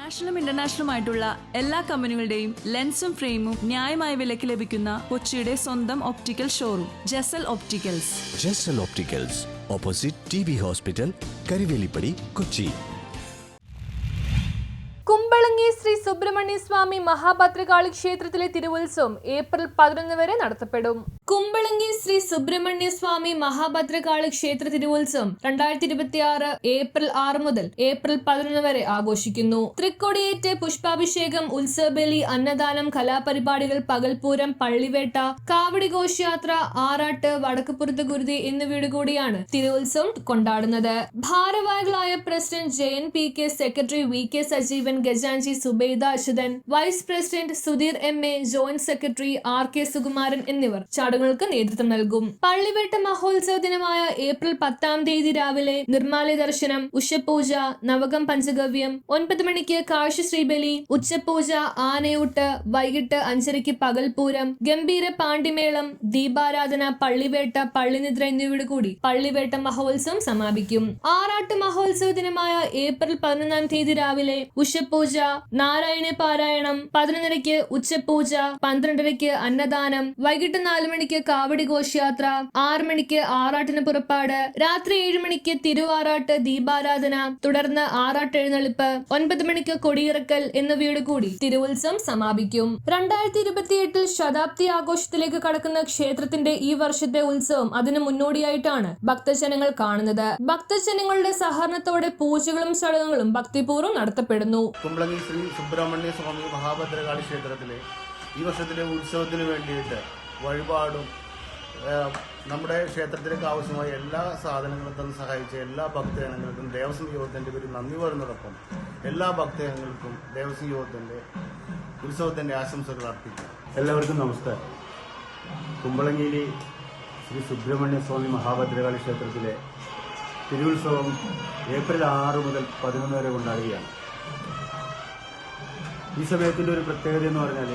നാഷണലും ഇന്റർനാഷണലുമായിട്ടുള്ള എല്ലാ കമ്പനികളുടെയും ലെൻസും ഫ്രെയിമും ന്യായമായ വിലയ്ക്ക് ലഭിക്കുന്ന കൊച്ചിയുടെ സ്വന്തം optical showroom Jesal opticals. Jesal opticals, opposite TB hospital, Karuvelipady, Kochi. Kumbalangi Shri Subrahmanya Swami Mahabhadrakali ക്ഷേത്രത്തിലെ തിരുവുത്സവം ഏപ്രിൽ 11 വരെ നടത്തപ്പെടും. കുമ്പളങ്ങി ശ്രീ സുബ്രഹ്മണ്യ സ്വാമി മഹാഭദ്രകാളി ക്ഷേത്ര തിരുവുത്സവം 2026 ഏപ്രിൽ 6 മുതൽ ഏപ്രിൽ 11 വരെ ആഘോഷിക്കുന്നു. തൃക്കൊടിയേറ്റ്, പുഷ്പാഭിഷേകം, ഉത്സവബലി, അന്നദാനം, കലാപരിപാടികൾ, പകൽപൂരം, പള്ളിവേട്ട, കാവടി ഘോഷയാത്ര, ആറാട്ട്, വടക്കുപുറത്ത് ഗുരുതി എന്നിവയോടുകൂടിയാണ് തിരുവുത്സവം കൊണ്ടാടുന്നത്. ഭാരവാഹികളായ president JNPK, secretary VK Sajeevan, ഗജാൻജി സുബൈദ അശുതൻ, vice president Sudheer MA, joint secretary RK Sukumaran എന്നിവർ ചടങ്ങുകൾക്ക് നേതൃത്വം നൽകും. പള്ളിവേട്ട മഹോത്സവ ദിനമായ ഏപ്രിൽ 10-ാം തീയതി രാവിലെ നിർമ്മാല്യ ദർശനം, ഉഷപൂജ, നവകം പഞ്ചഗവ്യം, 9 മണിക്ക് കാഴ്ചശ്രീബലി, ഉച്ചപൂജ, ആനയൂട്ട്, വൈകിട്ട് 5:30 പകൽപൂരം, ഗംഭീര പാണ്ടിമേളം, ദീപാരാധന, പള്ളിവേട്ട, പള്ളിനിദ്ര എന്നിവയോടുകൂടി പള്ളിവേട്ട മഹോത്സവം സമാപിക്കും. ആറാട്ട് മഹോത്സവ ദിനമായ ഏപ്രിൽ 11-ാം തീയതി രാവിലെ ഉഷപൂജ, നാരായണ പാരായണം, 11:30 ഉച്ചപൂജ, 12:30 അന്നദാനം, വൈകിട്ട് 4 മണിക്ക് കാവടി ഘോഷയാത്ര, 6 മണിക്ക് ആറാട്ടിന് പുറപ്പാട്, രാത്രി 7 മണിക്ക് തിരുവാറാട്ട്, ദീപാരാധന, തുടർന്ന് ആറാട്ട് എഴുന്നള്ളിപ്പ്, 9 മണിക്ക് കൊടിയിറക്കൽ എന്നിവയോട് കൂടി തിരുവുത്സവം സമാപിക്കും. 2028 ശതാബ്ദി ആഘോഷത്തിലേക്ക് കടക്കുന്ന ക്ഷേത്രത്തിന്റെ ഈ വർഷത്തെ ഉത്സവം അതിനു മുന്നോടിയായിട്ടാണ് ഭക്തജനങ്ങൾ കാണുന്നത്. ഭക്തജനങ്ങളുടെ സഹകരണത്തോടെ പൂജകളും ചടങ്ങുകളും ഭക്തിപൂർവ്വം നടത്തപ്പെടുന്നു. കുമ്പളങ്ങി ശ്രീ സുബ്രഹ്മണ്യ സ്വാമി മഹാഭദ്രകാളി ക്ഷേത്രത്തിലെ ഈ വർഷത്തിലെ ഉത്സവത്തിന് വേണ്ടിയിട്ട് വഴിപാടും നമ്മുടെ ക്ഷേത്രത്തിലേക്ക് ആവശ്യമായ എല്ലാ സാധനങ്ങളും തന്ന് സഹായിച്ച എല്ലാ ഭക്തജനങ്ങൾക്കും ദേവസ്വം യോഗത്തിൻ്റെ പേരിൽ നന്ദി പറയുന്നതോടൊപ്പം എല്ലാ ഭക്തജനങ്ങൾക്കും ദേവസ്വം യോഗത്തിൻ്റെ ഉത്സവത്തിൻ്റെ ആശംസകൾ അർപ്പിക്കും. എല്ലാവർക്കും നമസ്കാരം. കുമ്പളങ്ങിയിലെ ശ്രീ സുബ്രഹ്മണ്യ സ്വാമി മഹാഭദ്രകാളി ക്ഷേത്രത്തിലെ തിരുവുത്സവം ഏപ്രിൽ 6 മുതൽ 11 വരെ കൊണ്ടാടുകയാണ്. ഈ സമയത്തിൻ്റെ ഒരു പ്രത്യേകത എന്ന് പറഞ്ഞാൽ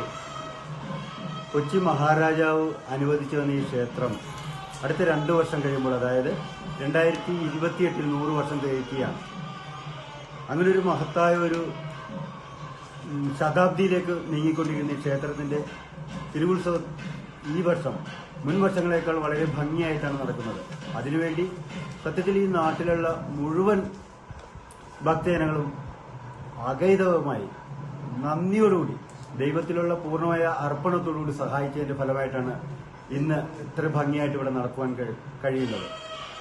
കൊച്ചി മഹാരാജാവ് അനുവദിച്ചു തന്ന ഈ ക്ഷേത്രം അടുത്ത 2 വർഷം കഴിയുമ്പോൾ, അതായത് 2028 100 വർഷം തികയ്ക്കുകയാണ്. അങ്ങനെ ഒരു മഹത്തായ ഒരു ശതാബ്ദിയിലേക്ക് നീങ്ങിക്കൊണ്ടിരിക്കുന്ന ഈ ക്ഷേത്രത്തിൻ്റെ തിരുവുത്സവം ഈ വർഷം മുൻ വർഷങ്ങളേക്കാൾ വളരെ ഭംഗിയായിട്ടാണ് നടക്കുന്നത്. അതിനുവേണ്ടി സത്യത്തിൽ ഈ നാട്ടിലുള്ള മുഴുവൻ ഭക്തജനങ്ങളും അഗൈതവമായി നന്ദിയോടുകൂടി ദൈവത്തിലുള്ള പൂർണ്ണമായ അർപ്പണത്തോടുകൂടി സഹായിച്ചതിന്റെ ഫലമായിട്ടാണ് ഇന്ന് ഇത്ര ഭംഗിയായിട്ട് ഇവിടെ നടത്തുവാൻ കഴിയുന്നത്.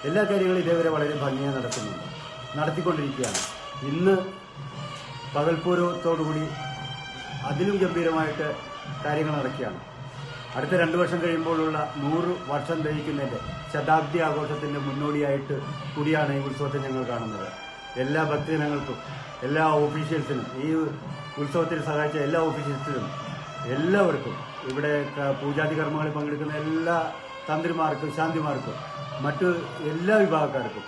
എല്ലാ കാര്യങ്ങളും ഇതേവരെ വളരെ ഭംഗിയായി നടത്തിക്കൊണ്ടിരിക്കുകയാണ്. ഇന്ന് പകൽപൂരത്തോടുകൂടി അതിലും ഗംഭീരമായിട്ട് കാര്യങ്ങൾ നടക്കുകയാണ്. അടുത്ത 2 വർഷം കഴിയുമ്പോഴുള്ള 100 വർഷം തികയ്ക്കുന്നതിന്റെ ശതാബ്ദി ആഘോഷത്തിന്റെ മുന്നോടിയായിട്ട് കൂടിയാണ് ഈ ഉത്സവത്തെ ഞങ്ങൾ കാണുന്നത്. എല്ലാ ഭക്തജനങ്ങൾക്കും, എല്ലാ ഓഫീഷ്യൽസിനും, ഈ ഉത്സവത്തിൽ സഹായിച്ച എല്ലാ ഓഫീഷ്യൽസിനും, എല്ലാവർക്കും, ഇവിടെ പൂജാതി കർമ്മങ്ങളിൽ പങ്കെടുക്കുന്ന എല്ലാ തന്ത്രിമാർക്കും, ശാന്തിമാർക്കും, മറ്റു എല്ലാ വിഭാഗക്കാർക്കും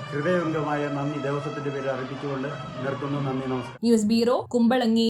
ഹൃദയംഗമായ നന്ദി ദേവസ്വത്തിന്റെ പേരിൽ അർപ്പിച്ചുകൊണ്ട് നിർത്തുന്നു. നന്ദി, നമസ്കാരം. News bureau, Kumbalangi.